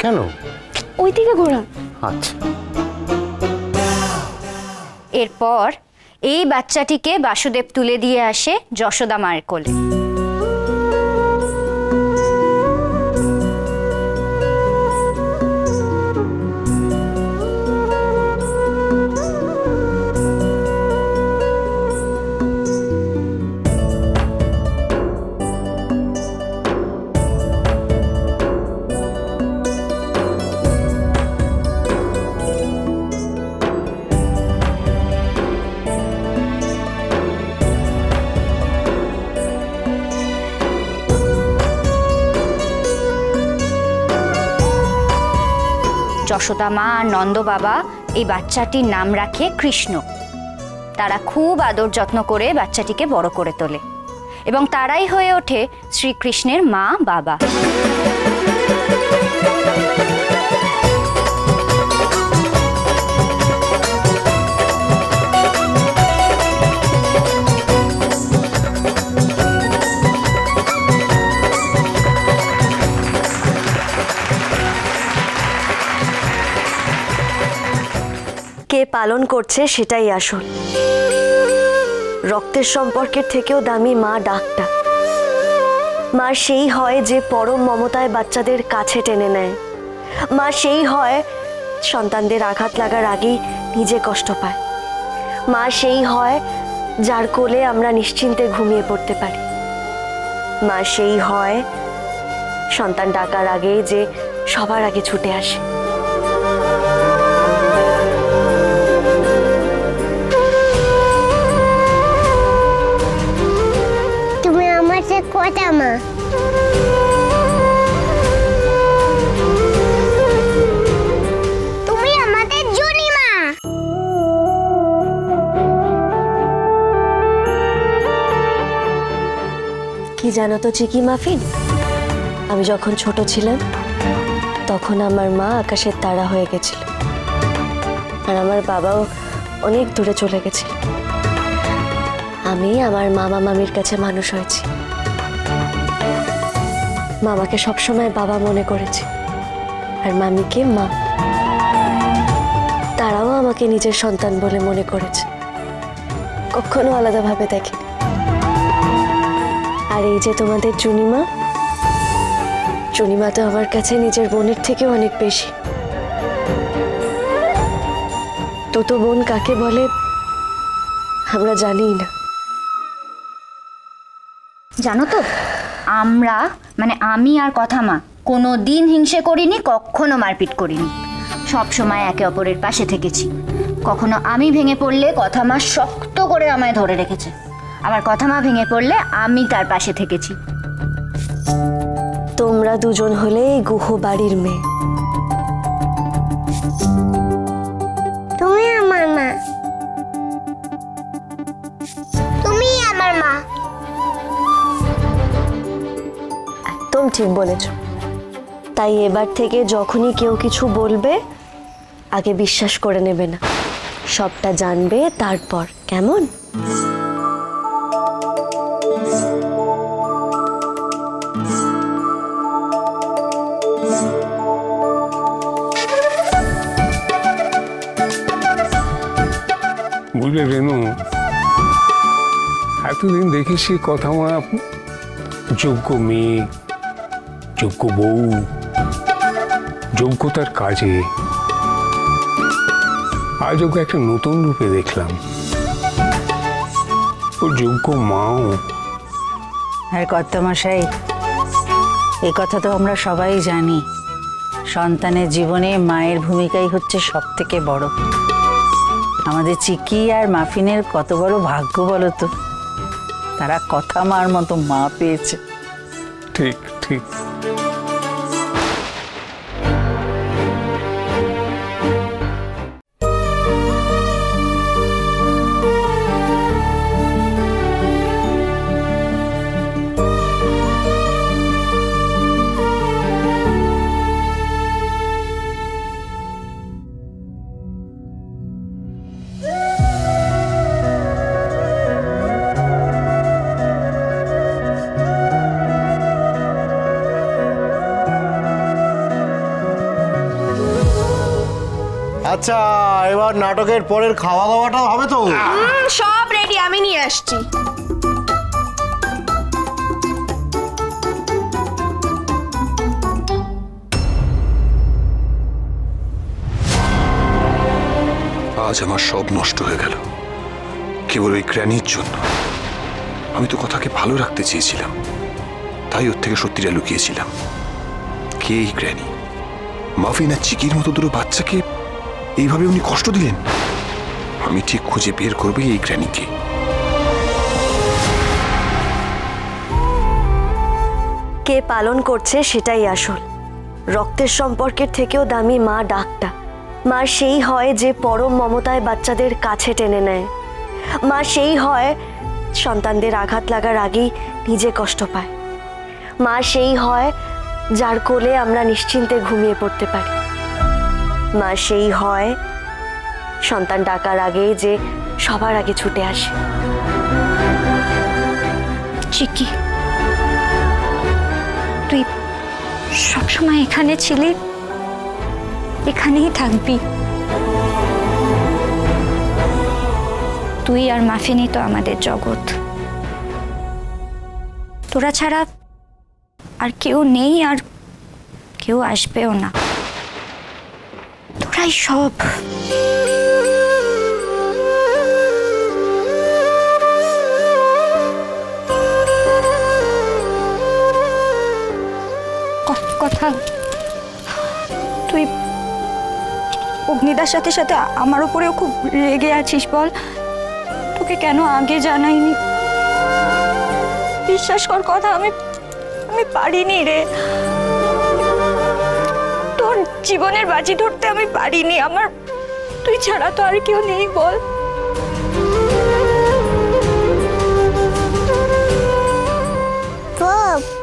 কেন? ওইদিকে ঘোরান। আচ্ছা। এরপর এই বাচ্চাটিকে বাসুদেব তুলে দিয়ে আসে যশোদা মায়ের কোলে। যশোদা মা আর নন্দ বাবা এই বাচ্চাটির নাম রাখে কৃষ্ণ। তারা খুব আদর যত্ন করে বাচ্চাটিকে বড় করে তোলে এবং তারাই হয়ে ওঠে শ্রীকৃষ্ণের মা বাবা। কে পালন করছে সেটাই আসল। রক্তের সম্পর্কের থেকেও দামি মা ডাকটা। মা সেই হয় যে পরম মমতায় বাচ্চাদের কাছে টেনে নেয়। মা সেই হয় সন্তানদের আঘাত লাগার আগেই নিজে কষ্ট পায়। মা সেই হয় যার কোলে আমরা নিশ্চিন্তে ঘুমিয়ে পড়তে পারি। মা সেই হয় সন্তান ডাকার আগে যে সবার আগে ছুটে আসে। কটা মা? তুমি আমাদের জুনি মা। কি জানো তো চিকি মাফিন, আমি যখন ছোট ছিলাম তখন আমার মা আকাশের তারা হয়ে গেছিল আর আমার বাবাও অনেক দূরে চলে গেছিল। আমি আমার মামা মামির কাছে মানুষ হয়েছি। মামাকে সবসময় বাবা মনে করেছি আর মামিকে মা। তারাও আমাকে নিজের সন্তান বলে মনে করেছে, কখনো আলাদাভাবে দেখে। আর এই যে তোমাদের চুনিমা, চুনিমা তো আমার কাছে নিজের বোনের থেকে অনেক বেশি। তো বোন কাকে বলে আমরা জানি না। জানো তো, আমরা মানে আমি আর কথা মা কোনো দিন হিংসে করিনি, কখনো মারপিট করিনি। সব সময় একে অপরের পাশে থেকেছি। কখনো আমি ভেঙে পড়লে কথা মা শক্ত করে আমায় ধরে রেখেছে, আবার কথা মা ভেঙে পড়লে আমি তার পাশে থেকেছি। তোমরা দুজন হলে গুহ বাড়ির মেয়ে। তুমি আমার মা। তুমি আমার মা। একদম ঠিক বলেছ। তাই এবার থেকে যখনই কেউ কিছু বলবে আগে বিশ্বাস করে নেবে না, সবটা জানবে তারপর। কেমন? বুঝলে রেনু, এতদিন দেখেছি কথা মা যোগ্য মেয়ে, যোগ্য বউ, যোগ্যতার কাজে। আজ ওকে একটা নতুন রূপে দেখলাম, ও যোগ্য মাও। আর কর্তামশাই, এই কথা তো আমরা সবাই জানি, সন্তানের জীবনে মায়ের ভূমিকাই হচ্ছে সব থেকে বড়। আমাদের চিকি আর মাফিনের কত বড় ভাগ্য বলো তো, তারা কথা মার মতো মা পেয়েছে। ঠিক ঠিক। আচ্ছা, এবার নাটকের পরের খাওয়া দাওয়াটাও হবে তো? সব রেডি, আমি নিয়ে আসছি। আজ আমার সব নষ্ট হয়ে গেল কেবল ওই গ্র্যানির জন্য। আমি তো কথাকে ভালো রাখতে চেয়েছিলাম, তাই ওর থেকে সত্যিটা লুকিয়েছিলাম। কে এই গ্র্যানি? মাফিন আর চিকির মতো দুটো বাচ্চাকে এইভাবে উনি কষ্ট দিলেন। আমি ঠিক খুঁজে বের করবো এই গ্র্যানিকে। কে পালন করছে সেটাই আসল। রক্তের সম্পর্কের থেকেও দামি মা ডাকটা। মা সেই হয় যে পরম মমতায় বাচ্চাদের কাছে টেনে নেয়। মা সেই হয় সন্তানদের আঘাত লাগার আগেই নিজে কষ্ট পায়। মা সেই হয় যার কোলে আমরা নিশ্চিন্তে ঘুমিয়ে পড়তে পারি। মা সেই হয় সন্তান ডাকার আগেই যে সবার আগে ছুটে আসে। চিকি, তুই সবসময় এখানে ছিলি, এখানেই থাকবি। তুই আর মাফিনই তো আমাদের জগৎ। তোরা ছাড়া আর কেউ নেই, আর কেউ আসবেও না। তোরাই সব। কথা, তুই অগ্নিদার সাথে সাথে আমার উপরেও খুব রেগে আছিস। বল, তোকে কেন আগে জানাইনি? বিশ্বাস কর, কথা আমি পারিনি রে। তোর জীবনের বাজি ধরতে আমি পারিনি। আমার তুই ছাড়া তো আর কেউ নেই। বল,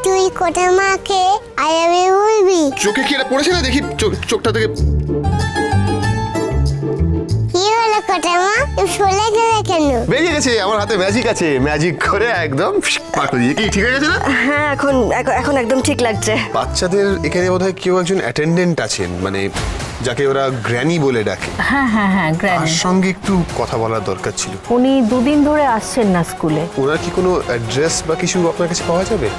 তুই কোটা মাকে আই লাভ ইউ বলবি? চোখে কি এটা পড়েছে না? দেখি চোখটা থেকে। কি হলো কোটা মা, তুমি সরে গেলে কেন? বেরিয়ে গেছে, আমার হাতে ম্যাজিক আছে। ম্যাজিক করে একদম পার করে দিয়ে। কি ঠিক হয়ে গেছে না? হ্যাঁ, এখন একদম ঠিক লাগছে। বাচ্চাদের এখানে বোধহয় কেউ একজন অ্যাটেন্ডেন্ট আছেন, মানে যাকে ওরা গ্র্যানি বলে ডাকে। হ্যাঁ গ্র্যানি। তার সঙ্গে একটু কথা বলার দরকার ছিল। উনি দুদিন ধরে আসছেন না স্কুলে। ওনার কি কোনো অ্যাড্রেস বা কিছু আপনার কাছে পাওয়া যাবে?